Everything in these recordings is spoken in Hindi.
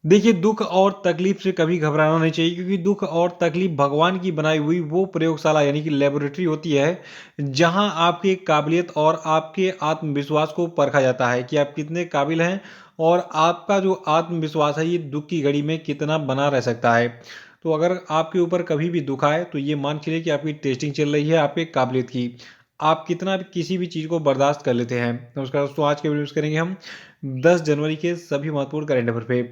देखिए, दुख और तकलीफ से कभी घबराना नहीं चाहिए, क्योंकि दुख और तकलीफ भगवान की बनाई हुई वो प्रयोगशाला यानी कि लेबोरेटरी होती है, जहां आपकी काबिलियत और आपके आत्मविश्वास को परखा जाता है कि आप कितने काबिल हैं और आपका जो आत्मविश्वास है ये दुख की घड़ी में कितना बना रह सकता है। तो अगर आपके ऊपर कभी भी दुख आए तो ये मान के चलिए कि आपकी टेस्टिंग चल रही है आपके काबिलियत की। आप कितना भी किसी भी चीज़ को बर्दाश्त कर लेते हैं। नमस्कार दोस्तों, आज के वीडियो में करेंगे हम 10 जनवरी के सभी महत्वपूर्ण करंट अफेयर पे।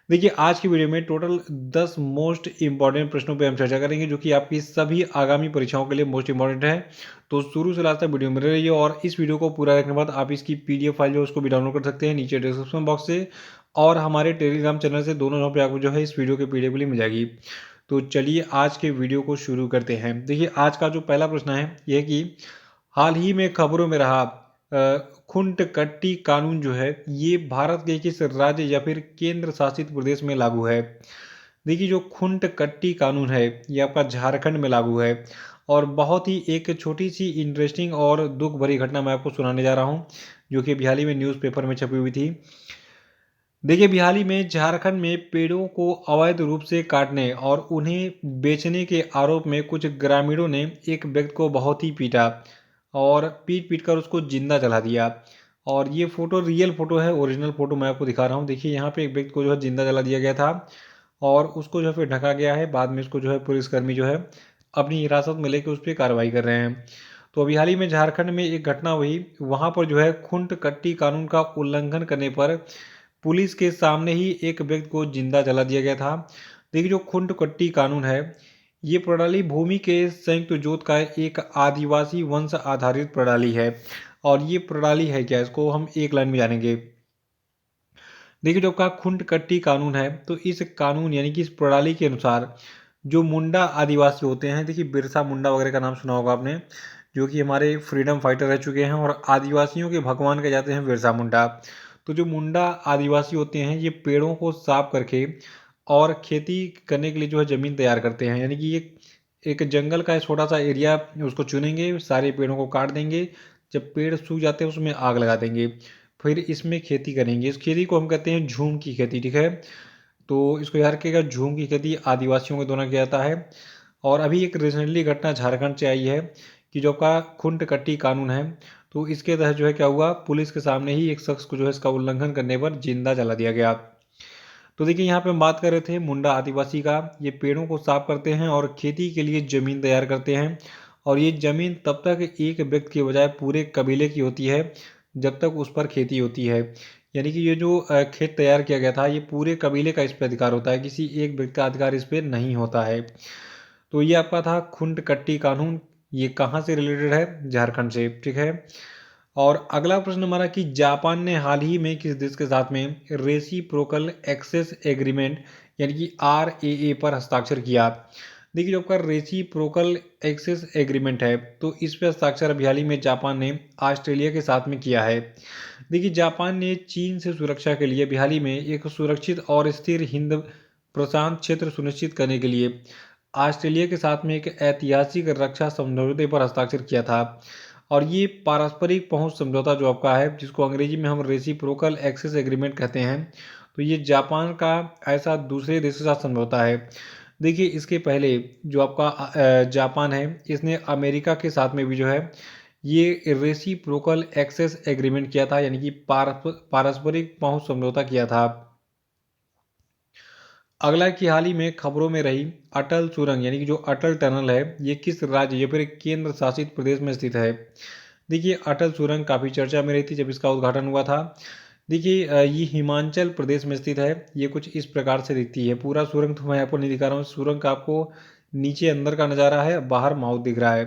देखिए, आज की वीडियो में टोटल 10 मोस्ट इंपॉर्टेंट प्रश्नों पे हम चर्चा करेंगे, जो कि आपकी सभी आगामी परीक्षाओं के लिए मोस्ट इंपॉर्टेंट है। तो शुरू से लास्ट तक वीडियो में रहिए और इस वीडियो को पूरा देखने के बाद आप इसकी पीडीएफ फाइल जो है उसको भी डाउनलोड कर सकते हैं नीचे डिस्क्रिप्शन बॉक्स से, और हमारे टेलीग्राम चैनल से, दोनों जगहों पे आपको जो है इस वीडियो की पीडीएफ मिल जाएगी। तो चलिए आज के वीडियो को शुरू करते हैं। देखिए, आज का जो पहला प्रश्न है यह है कि हाल ही में खबरों में रहा खुंट कट्टी कानून जो है ये भारत के किस राज्य या फिर केंद्र शासित प्रदेश में लागू है। देखिए, जो खुंट कट्टी कानून है ये आपका झारखंड में लागू है। और बहुत ही एक छोटी सी इंटरेस्टिंग और दुख भरी घटना मैं आपको सुनाने जा रहा हूँ, जो कि हाल ही में न्यूज़पेपर में छपी हुई थी। देखिए, बिहाली में झारखंड में पेड़ों को अवैध रूप से काटने और उन्हें बेचने के आरोप में कुछ ग्रामीणों ने एक व्यक्ति को बहुत ही पीटा और पीट पीट कर उसको जिंदा जला दिया। और ये फोटो रियल फोटो है, ओरिजिनल फोटो मैं आपको दिखा रहा हूँ। देखिए, यहाँ पे एक व्यक्ति को जो है जिंदा जला दिया गया था और उसको जो है फिर ढका गया है। बाद में इसको जो है पुलिसकर्मी जो है अपनी हिरासत में लेकर उस पर कार्रवाई कर रहे हैं। तो अभी हाल ही में झारखंड में एक घटना हुई, वहां पर जो है खुंट कट्टी कानून का उल्लंघन करने पर पुलिस के सामने ही एक व्यक्ति को जिंदा जला दिया गया था। देखिए, जो खुंट कट्टी कानून है ये प्रणाली भूमि के संयुक्त जोत का एक आदिवासी वंश आधारित प्रणाली है। और ये प्रणाली है क्या, इसको हम एक लाइन में जानेंगे। देखिए, जो आपका खुंट कट्टी कानून है तो इस कानून यानी कि इस प्रणाली के अनुसार जो मुंडा आदिवासी होते हैं, देखिए बिरसा मुंडा वगैरह का नाम सुना होगा आपने, जो कि हमारे फ्रीडम फाइटर रह चुके हैं और आदिवासियों के भगवान कहे जाते हैं बिरसा मुंडा। तो जो मुंडा आदिवासी होते हैं ये पेड़ों को साफ करके और खेती करने के लिए जो है ज़मीन तैयार करते हैं। यानी कि एक जंगल का छोटा सा एरिया उसको चुनेंगे, सारे पेड़ों को काट देंगे, जब पेड़ सूख जाते हैं उसमें आग लगा देंगे, फिर इसमें खेती करेंगे। इस खेती को हम कहते हैं झूम की खेती, ठीक है। तो इसको याद रखिएगा, झूम की खेती आदिवासियों के द्वारा किया जाता है। और अभी एक रिसेंटली घटना झारखंड से आई है कि जो आपका खुंट कट्टी कानून है तो इसके तहत जो है क्या हुआ, पुलिस के सामने ही एक शख्स को जो है इसका उल्लंघन करने पर जिंदा जला दिया गया। तो देखिए, यहाँ पे हम बात कर रहे थे मुंडा आदिवासी का। ये पेड़ों को साफ करते हैं और खेती के लिए ज़मीन तैयार करते हैं। और ये ज़मीन तब तक एक व्यक्ति के बजाय पूरे कबीले की होती है जब तक उस पर खेती होती है। यानी कि ये जो खेत तैयार किया गया था ये पूरे कबीले का इस पर अधिकार होता है, किसी एक व्यक्ति का अधिकार इस पर नहीं होता है। तो ये आपका था खुंट कट्टी कानून। ये कहाँ से रिलेटेड है, झारखंड से, ठीक है। और अगला प्रश्न हमारा कि जापान ने हाल ही में किस देश के साथ में रेसिप्रोकल एक्सेस एग्रीमेंट यानी कि आरएए पर हस्ताक्षर किया। देखिए, जो आपका रेसिप्रोकल एक्सेस एग्रीमेंट है तो इस पर हस्ताक्षर अभी हाल ही में जापान ने ऑस्ट्रेलिया के साथ में किया है। देखिए, जापान ने चीन से सुरक्षा के लिए अभी हाल ही में एक सुरक्षित और स्थिर हिंद प्रशांत क्षेत्र सुनिश्चित करने के लिए ऑस्ट्रेलिया के साथ में एक ऐतिहासिक रक्षा समझौते पर हस्ताक्षर किया था। और ये पारस्परिक पहुंच समझौता जो आपका है, जिसको अंग्रेजी में हम रेसिप्रोकल एक्सेस एग्रीमेंट कहते हैं, तो ये जापान का ऐसा दूसरे देश के साथ समझौता है। देखिए, इसके पहले जो आपका जापान है इसने अमेरिका के साथ में भी जो है ये रेसिप्रोकल एक्सेस एग्रीमेंट किया था, यानी कि पारस्परिक पहुंच समझौता किया था। अगला की हाल ही में खबरों में रही अटल सुरंग यानी कि जो अटल टनल है ये किस राज्य या फिर केंद्र शासित प्रदेश में स्थित है। देखिए, अटल सुरंग काफ़ी चर्चा में रही थी जब इसका उद्घाटन हुआ था। देखिए, ये हिमाचल प्रदेश में स्थित है। ये कुछ इस प्रकार से दिखती है। पूरा सुरंग तो मैं आपको नहीं दिखा रहा हूँ, सुरंग का आपको नीचे अंदर का नज़ारा है, बाहर माउथ दिख रहा है।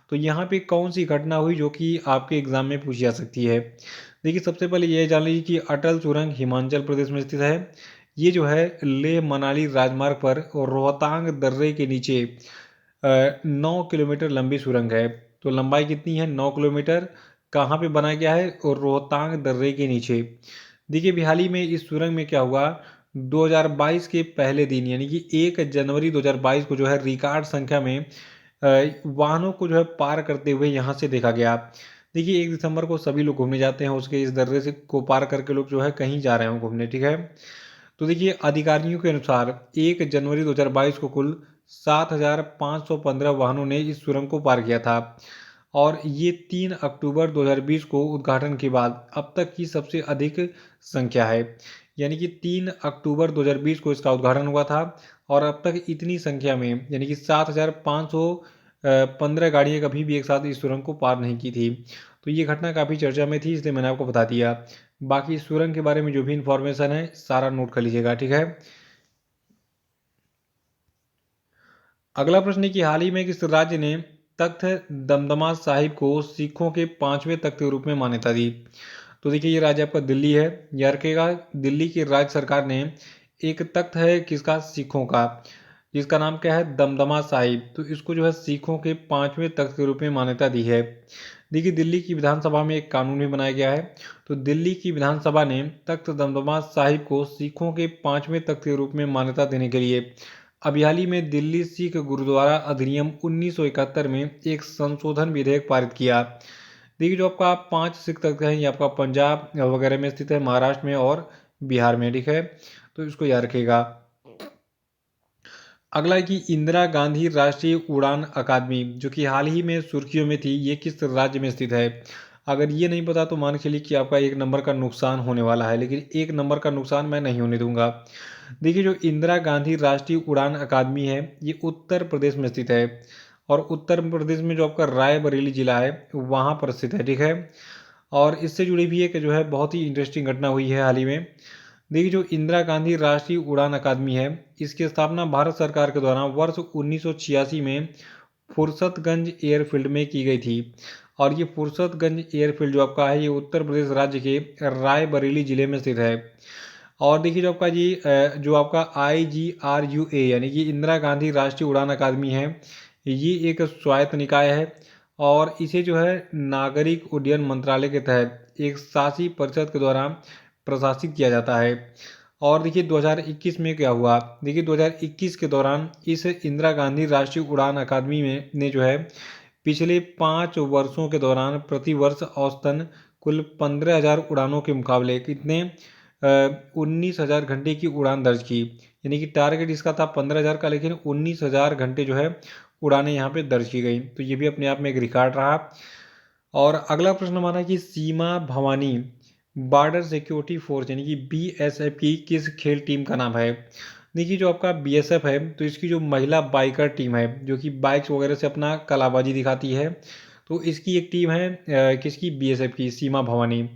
तो यहाँ पे कौन सी घटना हुई जो कि आपके एग्जाम में पूछी जा सकती है। देखिए, सबसे पहले ये जान लीजिए कि अटल सुरंग हिमाचल प्रदेश में स्थित है। ये जो है लेह मनाली राजमार्ग पर रोहतांग दर्रे के नीचे 9 किलोमीटर लंबी सुरंग है। तो लंबाई कितनी है, 9 किलोमीटर। कहाँ पे बनाया गया है, और रोहतांग दर्रे के नीचे। देखिए, अभी हाल ही में इस सुरंग में क्या हुआ, 2022 के पहले दिन यानी कि 1 जनवरी 2022 को जो है रिकॉर्ड संख्या में वाहनों को जो है पार करते हुए यहाँ से देखा गया। देखिए, 1 दिसंबर को सभी लोग घूमने जाते हैं, उसके इस दर्रे से को पार करके लोग जो है कहीं जा रहे हो घूमने, ठीक है। तो देखिए अधिकारियों के अनुसार 1 जनवरी 2022 को कुल 7,515 वाहनों ने इस सुरंग को पार किया था और ये 3 अक्टूबर 2020 को उद्घाटन के बाद अब तक की सबसे अधिक संख्या है। यानी कि 3 अक्टूबर 2020 को इसका उद्घाटन हुआ था और अब तक इतनी संख्या में यानी कि 7,515 गाड़ियाँ कभी भी एक साथ इस सुरंग को पार नहीं की थी। तो ये घटना काफ़ी चर्चा में थी, इसलिए मैंने आपको बता दिया। बाकी इस सुरंग के बारे में जो भी इंफॉर्मेशन है सारा नोट कर लीजिएगा, ठीक है। अगला प्रश्न है कि हाल ही में किस राज्य ने तख्त दमदमा साहिब को सिखों के 5वें तख्त के रूप में मान्यता दी। तो देखिए ये राज्य आपका दिल्ली है। याद रखिएगा, दिल्ली की राज्य सरकार ने एक तख्त है किसका, सिखों का, जिसका नाम क्या है, दमदमा साहिब। तो इसको जो है सिखों के 5वें तख्त के रूप में मान्यता दी है। देखिए दिल्ली की विधानसभा में एक कानून भी बनाया गया है। तो दिल्ली की विधानसभा ने तख्त दमदमा साहिब को सिखों के 5वें तख्त के रूप में मान्यता देने के लिए अभी हाल ही में दिल्ली सिख गुरुद्वारा अधिनियम 1971 में एक संशोधन विधेयक पारित किया। देखिए जो आपका 5 सिख तख्त हैं ये आपका पंजाब वगैरह में स्थित है, महाराष्ट्र में और बिहार में, ठीक है। तो इसको याद रखिएगा। अगला है कि इंदिरा गांधी राष्ट्रीय उड़ान अकादमी जो कि हाल ही में सुर्खियों में थी, ये किस राज्य में स्थित है। अगर ये नहीं पता तो मान के चलिए कि आपका 1 नंबर का नुकसान होने वाला है, लेकिन 1 नंबर का नुकसान मैं नहीं होने दूंगा। देखिए जो इंदिरा गांधी राष्ट्रीय उड़ान अकादमी है ये उत्तर प्रदेश में स्थित है और उत्तर प्रदेश में जो आपका रायबरेली जिला है वहाँ पर स्थित है, ठीक है। और इससे जुड़ी भी एक जो है बहुत ही इंटरेस्टिंग घटना हुई है हाल ही में। देखिए जो इंदिरा गांधी राष्ट्रीय उड़ान अकादमी है इसकी स्थापना भारत सरकार के द्वारा वर्ष 1986 में फुर्सतगंज एयरफील्ड में की गई थी और ये फुर्सतगंज एयरफील्ड जो आपका है ये उत्तर प्रदेश राज्य के रायबरेली जिले में स्थित है। और देखिए जो आपका जी जो आपका IGRUA यानी कि इंदिरा गांधी राष्ट्रीय उड़ान अकादमी है ये एक स्वायत्त निकाय है और इसे जो है नागरिक उड्डयन मंत्रालय के तहत एक शासी परिषद के द्वारा प्रशासित किया जाता है। और देखिए 2021 में क्या हुआ, देखिए 2021 के दौरान इस इंदिरा गांधी राष्ट्रीय उड़ान अकादमी में ने जो है पिछले 5 वर्षों के दौरान प्रति वर्ष औसतन कुल 15,000 उड़ानों के मुकाबले कितने 19,000 घंटे की उड़ान दर्ज की। यानी कि टारगेट इसका था 15,000 का, लेकिन 19,000 घंटे जो है उड़ानें यहाँ पे दर्ज की गई। तो ये भी अपने आप में एक रिकॉर्ड रहा। और अगला प्रश्न हमारा कि सीमा भवानी बॉर्डर सिक्योरिटी फोर्स यानी कि BSF की किस खेल टीम का नाम है। देखिए जो आपका BSF है तो इसकी जो महिला बाइकर टीम है जो कि बाइक्स वगैरह से अपना कलाबाजी दिखाती है, तो इसकी एक टीम है किसकी, BSF की, सीमा भवानी।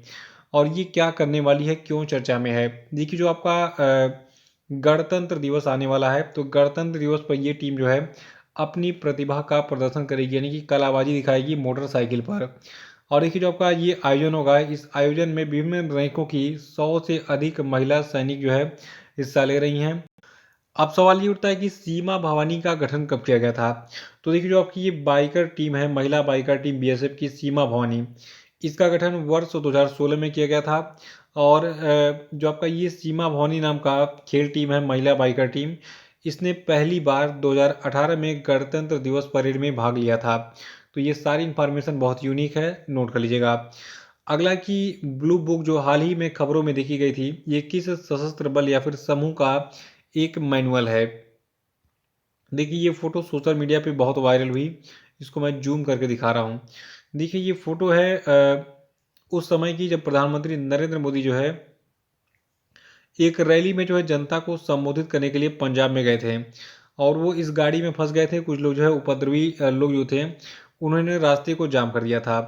और ये क्या करने वाली है, क्यों चर्चा में है। देखिए जो आपका गणतंत्र दिवस आने वाला है तो गणतंत्र दिवस पर ये टीम जो है अपनी प्रतिभा का प्रदर्शन करेगी यानी कि कलाबाजी दिखाएगी मोटरसाइकिल पर। और देखिए जो आपका ये आयोजन होगा इस आयोजन में विभिन्न रैंकों की 100 से अधिक महिला सैनिक जो है हिस्सा ले रही हैं। अब सवाल ये उठता है कि सीमा भवानी का गठन कब किया गया था। तो देखिए जो आपकी ये बाइकर टीम है, महिला बाइकर टीम BSF की सीमा भवानी, इसका गठन वर्ष 2016 में किया गया था। और जो आपका ये सीमा भवानी नाम का खेल टीम है, महिला बाइकर टीम, इसने पहली बार 2018 में गणतंत्र दिवस परेड में भाग लिया था। तो ये सारी इंफॉर्मेशन बहुत यूनिक है, नोट कर लीजिएगा। अगला कि ब्लू बुक जो हाल ही में खबरों में देखी गई थी ये किस सशस्त्र बल या फिर समूह का एक मैनुअल है। देखिए ये फोटो सोशल मीडिया पे बहुत वायरल हुई, इसको मैं जूम करके दिखा रहा हूँ। देखिए ये फोटो है उस समय की जब प्रधानमंत्री नरेंद्र मोदी जो है एक रैली में जो है जनता को संबोधित करने के लिए पंजाब में गए थे और वो इस गाड़ी में फंस गए थे। कुछ लोग जो है उपद्रवी लोग जो थे उन्होंने रास्ते को जाम कर दिया था।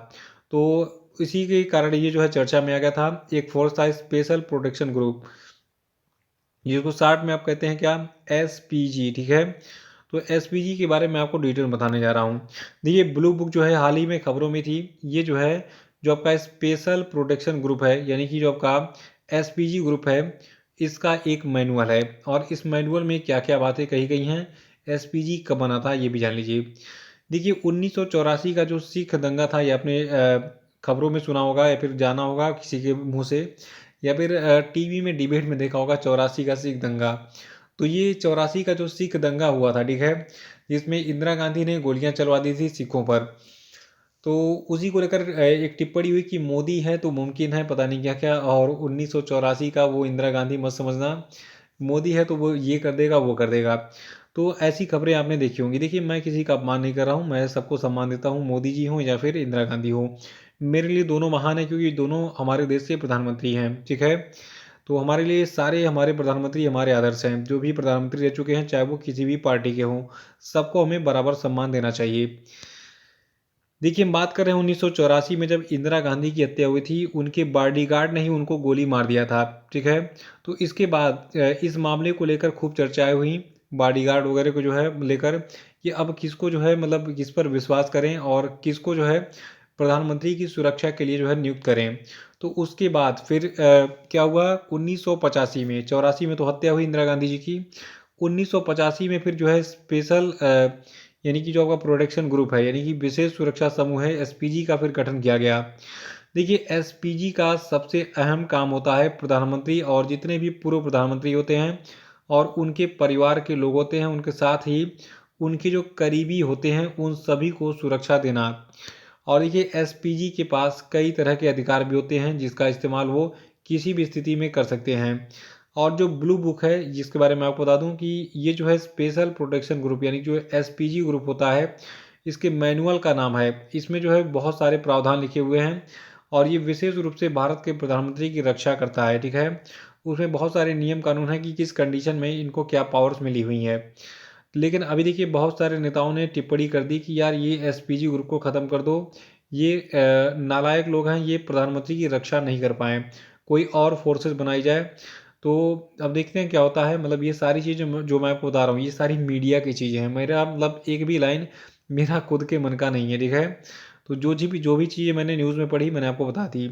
तो इसी के कारण ये जो है चर्चा में आ गया था। एक फोर्स था स्पेशल प्रोटेक्शन ग्रुप जिसको शार्ट में आप कहते हैं क्या, SPG, ठीक है। तो SPG के बारे में आपको डिटेल बताने जा रहा हूँ। देखिए ब्लू बुक जो है हाल ही में खबरों में थी, ये जो है जो आपका स्पेशल प्रोटेक्शन ग्रुप है यानी कि जो आपका SPG ग्रुप है इसका एक मैनुअल है। और इस मैनुअल में क्या क्या बातें कही गई हैं, SPG कब बना था ये भी जान लीजिए। देखिए 1984 का जो सिख दंगा था ये आपने खबरों में सुना होगा या फिर जाना होगा किसी के मुंह से, या फिर टीवी में डिबेट में देखा होगा 84 का सिख दंगा। तो ये 84 का जो सिख दंगा हुआ था, ठीक है, जिसमें इंदिरा गांधी ने गोलियां चलवा दी थी सिखों पर। तो उसी को लेकर एक टिप्पणी हुई कि मोदी है तो मुमकिन है पता नहीं क्या क्या, और 1984 का वो इंदिरा गांधी मत समझना, मोदी है तो वो ये कर देगा, वो कर देगा। तो ऐसी खबरें आपने देखी होंगी। देखिए, मैं किसी का अपमान नहीं कर रहा हूँ, मैं सबको सम्मान देता हूँ, मोदी जी हों या फिर इंदिरा गांधी हो। मेरे लिए दोनों महान है, क्योंकि दोनों हमारे देश के प्रधानमंत्री हैं, ठीक है। तो हमारे लिए सारे हमारे प्रधानमंत्री हमारे आदर्श हैं। जो भी प्रधानमंत्री रह चुके हैं, चाहे वो किसी भी पार्टी के हों, सबको हमें बराबर सम्मान देना चाहिए। देखिए, हम बात कर रहे हैं 1984 में, जब इंदिरा गांधी की हत्या हुई थी, उनके बॉडीगार्ड ने ही उनको गोली मार दिया था, ठीक है। तो इसके बाद इस मामले को लेकर खूब चर्चाएं हुई, बॉडीगार्ड वगैरह को जो है लेकर, कि अब किसको जो है मतलब किस पर विश्वास करें और किसको जो है प्रधानमंत्री की सुरक्षा के लिए जो है नियुक्त करें। तो उसके बाद फिर क्या हुआ, 1985 में, 84 में तो हत्या हुई इंदिरा गांधी जी की। 1985 में फिर जो है स्पेशल यानी कि जो आपका प्रोटेक्शन ग्रुप है, यानी कि विशेष सुरक्षा समूह है, एसपीजी का फिर गठन किया गया। देखिए, एसपीजी का सबसे अहम काम होता है प्रधानमंत्री और जितने भी पूर्व प्रधानमंत्री होते हैं और उनके परिवार के लोग होते हैं, उनके साथ ही उनके जो करीबी होते हैं, उन सभी को सुरक्षा देना। और देखिए, एसपीजी के पास कई तरह के अधिकार भी होते हैं, जिसका इस्तेमाल वो किसी भी स्थिति में कर सकते हैं। और जो ब्लू बुक है, जिसके बारे में आपको बता दूं कि ये जो है स्पेशल प्रोटेक्शन ग्रुप, यानी जो एसपीजी ग्रुप होता है, इसके मैनुअल का नाम है। इसमें जो है बहुत सारे प्रावधान लिखे हुए हैं और ये विशेष रूप से भारत के प्रधानमंत्री की रक्षा करता है, ठीक है। उसमें बहुत सारे नियम कानून हैं कि किस कंडीशन में इनको क्या पावर्स मिली हुई हैं। लेकिन अभी देखिए, बहुत सारे नेताओं ने टिप्पणी कर दी कि यार ये एसपीजी ग्रुप को ख़त्म कर दो, ये नालायक लोग हैं, ये प्रधानमंत्री की रक्षा नहीं कर पाए, कोई और फोर्सेस बनाई जाए। तो अब देखते हैं क्या होता है। मतलब ये सारी चीज़ें जो मैं आपको बता रहा हूँ, ये सारी मीडिया की चीज़ें हैं, मेरा मतलब एक भी लाइन मेरा खुद के मन का नहीं है, ठीक है। तो जो भी चीज़ें मैंने न्यूज़ में पढ़ी, मैंने आपको बता दी।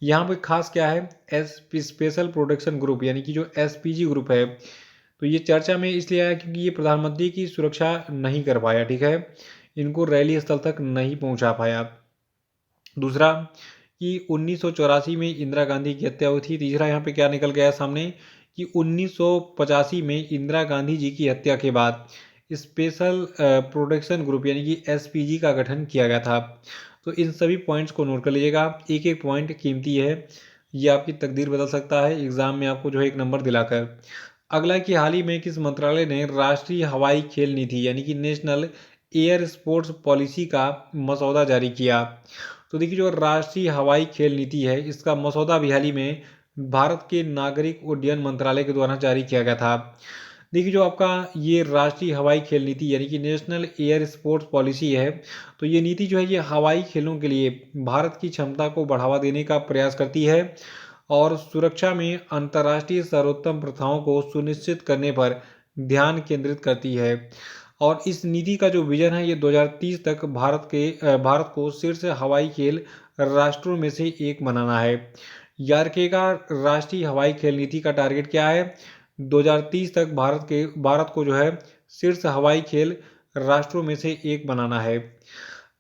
यहाँ पे खास क्या है, एस स्पेशल प्रोटेक्शन ग्रुप, यानी कि जो एसपीजी ग्रुप है, तो ये चर्चा में इसलिए आया क्योंकि ये प्रधानमंत्री की सुरक्षा नहीं कर पाया, ठीक है, इनको रैली स्थल तक नहीं पहुंचा पाया। दूसरा, कि 1984 में इंदिरा गांधी की हत्या हुई थी। तीसरा, यहाँ पे क्या निकल गया सामने, कि 1985 में इंदिरा गांधी जी की हत्या के बाद स्पेशल प्रोटेक्शन ग्रुप, यानी कि एसपीजी का गठन किया गया था। तो इन सभी पॉइंट्स को नोट कर लीजिएगा, एक एक पॉइंट कीमती है, ये आपकी तकदीर बदल सकता है एग्जाम में आपको जो है एक नंबर दिलाकर। अगला, कि हाल ही में किस मंत्रालय ने राष्ट्रीय हवाई खेल नीति, यानी कि नेशनल एयर स्पोर्ट्स पॉलिसी का मसौदा जारी किया। तो देखिए, जो राष्ट्रीय हवाई खेल नीति है, इसका मसौदा भी हाल ही में भारत के नागरिक उड्डयन मंत्रालय के द्वारा जारी किया गया था। देखिए, जो आपका ये राष्ट्रीय हवाई खेल नीति, यानी कि नेशनल एयर स्पोर्ट्स पॉलिसी है, तो ये नीति जो है ये हवाई खेलों के लिए भारत की क्षमता को बढ़ावा देने का प्रयास करती है और सुरक्षा में अंतर्राष्ट्रीय सर्वोत्तम प्रथाओं को सुनिश्चित करने पर ध्यान केंद्रित करती है। और इस नीति का जो विजन है, ये 2030 तक भारत को शीर्ष हवाई खेल राष्ट्रों में से एक बनाना है। याद रखिएगा, राष्ट्रीय हवाई खेल नीति का टारगेट क्या है, 2030 तक भारत को जो है शीर्ष हवाई खेल राष्ट्रों में से एक बनाना है।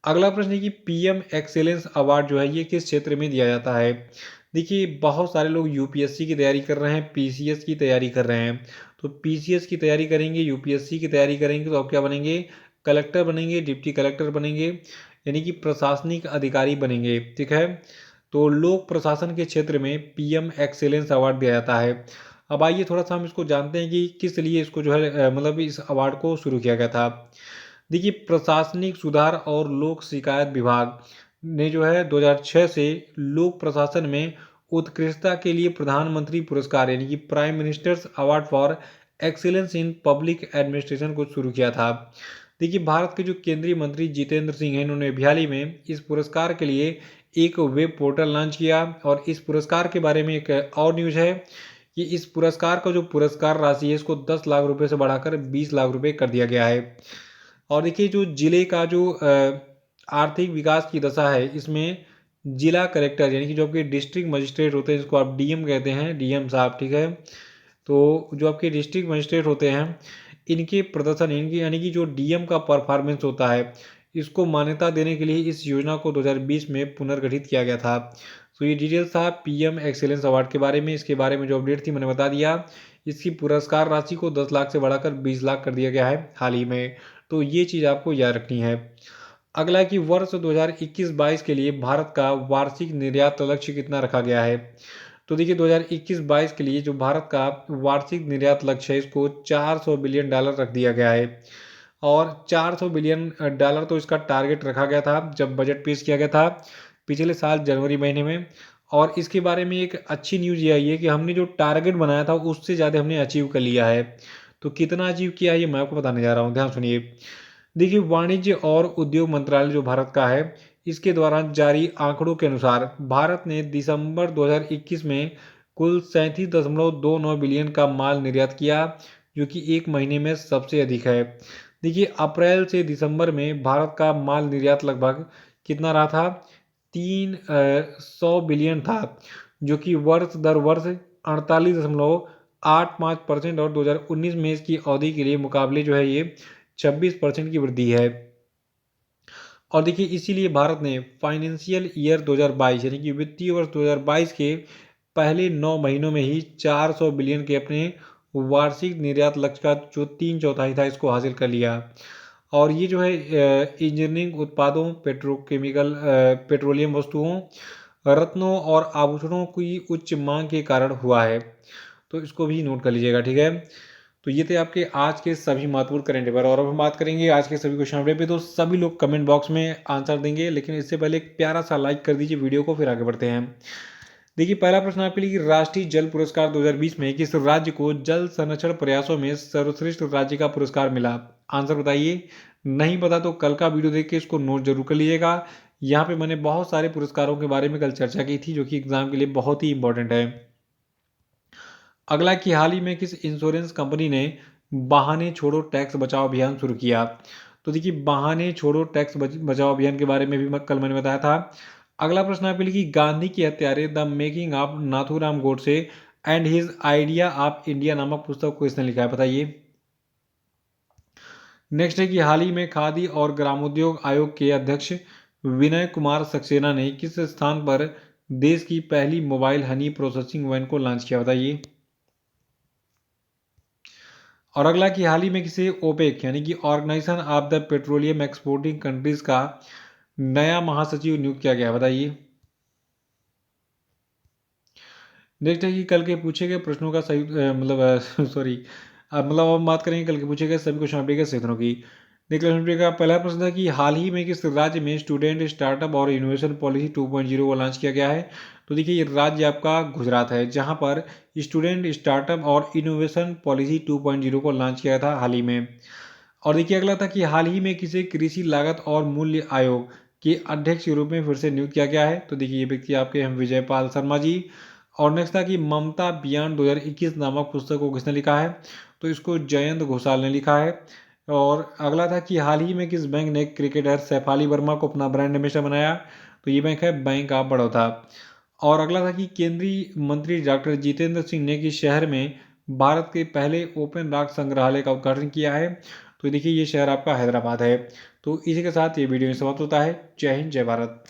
अगला प्रश्न है कि पीएम एक्सेलेंस अवार्ड जो है ये किस क्षेत्र में दिया जाता है। देखिए, बहुत सारे लोग यूपीएससी की तैयारी कर रहे हैं, पीसीएस की तैयारी कर रहे हैं। तो पीसीएस की तैयारी करेंगे, यूपीएससी की तैयारी करेंगे, तो आप क्या बनेंगे, कलेक्टर बनेंगे, डिप्टी कलेक्टर बनेंगे, यानी कि प्रशासनिक अधिकारी बनेंगे, ठीक है। तो लोक प्रशासन के क्षेत्र में पीएम एक्सेलेंस अवार्ड दिया जाता है। अब आइए थोड़ा सा हम इसको जानते हैं कि किस लिए इसको जो है मतलब इस अवार्ड को शुरू किया गया था। देखिए, प्रशासनिक सुधार और लोक शिकायत विभाग ने जो है 2006 से लोक प्रशासन में उत्कृष्टता के लिए प्रधानमंत्री पुरस्कार, यानी कि prime ministers award for excellence in public administration को शुरू किया था। देखिए, भारत के जो केंद्रीय मंत्री जितेंद्र सिंह हैं, इन्होंने हाल ही में इस पुरस्कार के लिए एक वेब पोर्टल लॉन्च किया। और इस पुरस्कार के बारे में एक और न्यूज है कि इस पुरस्कार का जो पुरस्कार राशि है, इसको 10 लाख रुपए से बढ़ाकर 20 लाख रुपए कर दिया गया है। और देखिए, जो जिले का जो आर्थिक विकास की दशा है, इसमें जिला कलेक्टर, यानी कि जो आपके डिस्ट्रिक्ट मजिस्ट्रेट होते हैं, जिसको आप डीएम कहते हैं, डीएम साहब, ठीक है। तो जो आपके डिस्ट्रिक्ट मजिस्ट्रेट होते हैं, इनके प्रदर्शन, इनकी यानी कि जो डीएम का परफॉर्मेंस होता है, इसको मान्यता देने के लिए इस योजना को 2020 में पुनर्गठित किया गया था। तो ये डिटेल्स था पीएम एक्सेलेंस अवार्ड के बारे में। इसके बारे में जो अपडेट थी मैंने बता दिया। इसकी पुरस्कार राशि को 10 लाख से बढ़ाकर 20 लाख कर दिया गया है हाल ही में। तो ये चीज़ आपको याद रखनी है। अगला, कि वर्ष 2021-22 के लिए भारत का वार्षिक निर्यात लक्ष्य कितना रखा गया है। तो देखिए 2021-22 के लिए जो भारत का वार्षिक निर्यात लक्ष्य है इसको $400 बिलियन रख दिया गया है। और $400 बिलियन तो इसका टारगेट रखा गया था जब बजट पेश किया गया था पिछले साल जनवरी महीने में। और इसके बारे में एक अच्छी न्यूज़ ये आई है कि हमने जो टारगेट बनाया था उससे ज़्यादा हमने अचीव कर लिया है। तो कितना अचीव किया है ये मैं आपको बताने जा रहा हूँ, ध्यान सुनिए। देखिए वाणिज्य और उद्योग मंत्रालय जो भारत का है इसके द्वारा जारी आंकड़ों के अनुसार भारत ने दिसंबर 2021 में कुल 37.29 बिलियन का माल निर्यात किया, जो कि एक महीने में सबसे अधिक है। देखिए अप्रैल से दिसंबर में भारत का माल निर्यात लगभग कितना रहा था, 300 बिलियन था, जो कि वर्ष दर वर्ष 48.85% और 2019 में इसकी अवधि के लिए मुकाबले जो है ये 26% की वृद्धि है। और देखिए इसीलिए भारत ने फाइनेंशियल ईयर 2022 यानी कि वित्तीय वर्ष 2022 के पहले 9 महीनों में ही 400 बिलियन के अपने वार्षिक निर्यात लक्ष्य का जो 3/4 था इसको हासिल कर लिया। और ये जो है इंजीनियरिंग उत्पादों, पेट्रोकेमिकल, पेट्रोलियम वस्तुओं, रत्नों और आभूषणों की उच्च मांग के कारण हुआ है। तो इसको भी नोट कर लीजिएगा, ठीक है। तो ये थे आपके आज के सभी महत्वपूर्ण करंट अफेयर। और अब हम बात करेंगे आज के सभी क्वेश्चन अपडेट पे। तो सभी लोग कमेंट बॉक्स में आंसर देंगे, लेकिन इससे पहले एक प्यारा सा लाइक कर दीजिए वीडियो को, फिर आगे बढ़ते हैं। देखिए पहला प्रश्न आपके लिए कि राष्ट्रीय जल पुरस्कार 2020 में किस राज्य को जल संरक्षण प्रयासों में सर्वश्रेष्ठ राज्य का पुरस्कार मिला? आंसर बताइए। नहीं पता तो कल का वीडियो देख के इसको नोट जरूर कर लीजिएगा। यहाँ पे मैंने बहुत सारे पुरस्कारों के बारे में कल चर्चा की थी जो कि एग्जाम के लिए बहुत ही इंपॉर्टेंट है। अगला कि हाल ही में किस इंश्योरेंस कंपनी ने बहाने छोड़ो टैक्स बचाओ अभियान शुरू किया? तो देखिए बहाने छोड़ो टैक्स बचाओ अभियान के बारे में भी कल मैंने बताया था। अगला प्रश्न आपके लिए कि गांधी के हत्यारे the making of Nathuram Godse and his idea of India नामक पुस्तक को किसने लिखा है, बताइए। नेक्स्ट है कि हाल ही में खादी और ग्रामोद्योग आयोग के अध्यक्ष विनय कुमार सक्सेना ने किस स्थान पर देश की पहली मोबाइल हनी प्रोसेसिंग वैन को लॉन्च किया, बताइए। और अगला कि हाल ही में किसे ओपेक यानी कि organization of the petroleum exporting countries का नया महासचिव नियुक्त किया गया, बताइए। नेक्स्ट है कि कल के पूछे गए प्रश्नों का सही मतलब सॉरी मतलब हम बात करेंगे कल के पूछे गए सभी क्वेश्चन अपडेट के सही उत्तरों की। देखिए का पहला प्रश्न था कि हाल ही में किस राज्य में स्टूडेंट स्टार्टअप और इनोवेशन पॉलिसी 2.0 को लॉन्च किया गया है? तो देखिए ये राज्य आपका गुजरात है, जहां पर स्टूडेंट स्टार्टअप और इनोवेशन पॉलिसी 2.0 को लॉन्च किया था हाल ही में। और देखिए अगला था कि हाल ही में किसे कृषि लागत और मूल्य आयोग के अध्यक्ष के रूप में फिर से नियुक्त किया गया है? तो देखिए ये व्यक्ति आपके हम विजयपाल शर्मा जी। और नेक्स्ट था कि ममता बियॉन्ड 2021 नामक पुस्तक को किसने लिखा है? तो इसको जयंत घोषाल ने लिखा है। और अगला था कि हाल ही में किस बैंक ने क्रिकेटर सैफाली वर्मा को अपना ब्रांड एम्बेसडर बनाया? तो ये बैंक है बैंक ऑफ बड़ौदा। और अगला था कि केंद्रीय मंत्री डॉक्टर जितेंद्र सिंह ने किस शहर में भारत के पहले ओपन रॉक संग्रहालय का उद्घाटन किया है? तो देखिए ये शहर आपका हैदराबाद है। तो इसी के साथ ये वीडियो समाप्त होता है। जय हिंद, जय भारत।